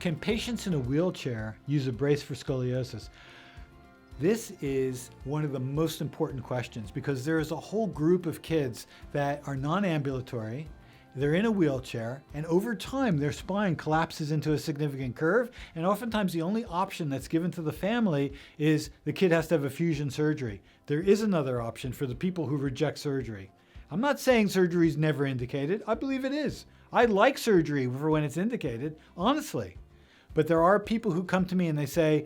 Can patients in a wheelchair use a brace for scoliosis? This is one of the most important questions because there is a whole group of kids that are non-ambulatory, they're in a wheelchair, and over time their spine collapses into a significant curve, and oftentimes the only option that's given to the family is the kid has to have a fusion surgery. There is another option for the people who reject surgery. I'm not saying surgery is never indicated. I believe it is. I like surgery for when it's indicated, honestly. But there are people who come to me and they say,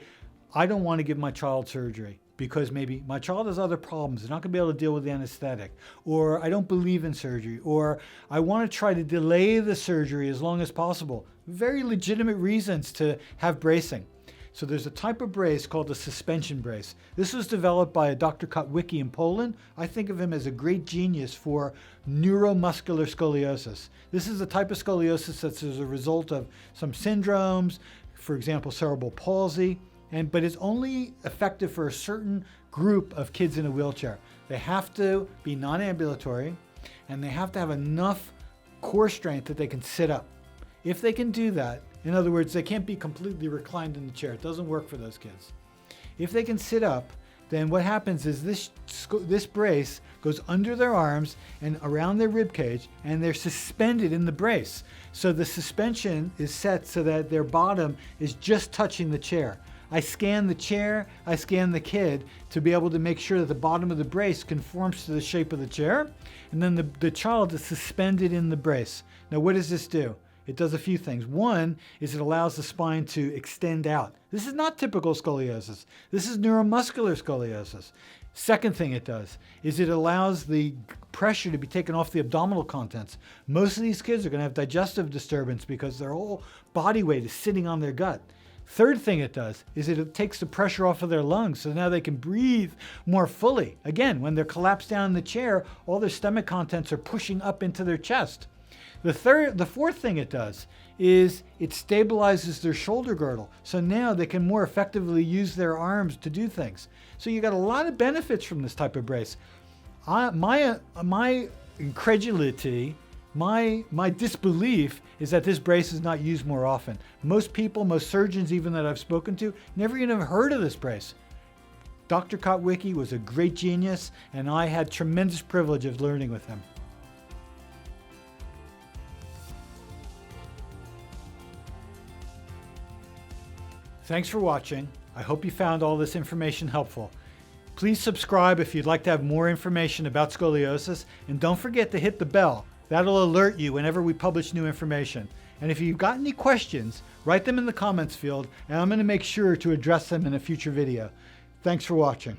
I don't want to give my child surgery because maybe my child has other problems. They're not going to be able to deal with the anesthetic, or I don't believe in surgery, or I want to try to delay the surgery as long as possible. Very legitimate reasons to have bracing. So there's a type of brace called a suspension brace. This was developed by a Dr. Kotwicki in Poland. I think of him as a great genius for neuromuscular scoliosis. This is a type of scoliosis that's as a result of some syndromes, for example, cerebral palsy, but it's only effective for a certain group of kids in a wheelchair. They have to be non-ambulatory, and they have to have enough core strength that they can sit up. If they can do that, in other words, they can't be completely reclined in the chair. It doesn't work for those kids. If they can sit up, then what happens is this brace goes under their arms and around their rib cage, and they're suspended in the brace. So the suspension is set so that their bottom is just touching the chair. I scan the chair, I scan the kid to be able to make sure that the bottom of the brace conforms to the shape of the chair, and then the child is suspended in the brace. Now what does this do? It does a few things. One is it allows the spine to extend out. This is not typical scoliosis. This is neuromuscular scoliosis. Second thing it does is it allows the pressure to be taken off the abdominal contents. Most of these kids are going to have digestive disturbance because their whole body weight is sitting on their gut. Third thing it does is it takes the pressure off of their lungs, so now they can breathe more fully. Again, when they're collapsed down in the chair, all their stomach contents are pushing up into their chest. The fourth thing it does is it stabilizes their shoulder girdle. So now they can more effectively use their arms to do things. So you got a lot of benefits from this type of brace. My incredulity, my disbelief is that this brace is not used more often. Most people, most surgeons even that I've spoken to, never even have heard of this brace. Dr. Kotwicki was a great genius, and I had tremendous privilege of learning with him. Thanks for watching. I hope you found all this information helpful. Please subscribe if you'd like to have more information about scoliosis, and don't forget to hit the bell. That'll alert you whenever we publish new information. And if you've got any questions, write them in the comments field, and I'm going to make sure to address them in a future video. Thanks for watching.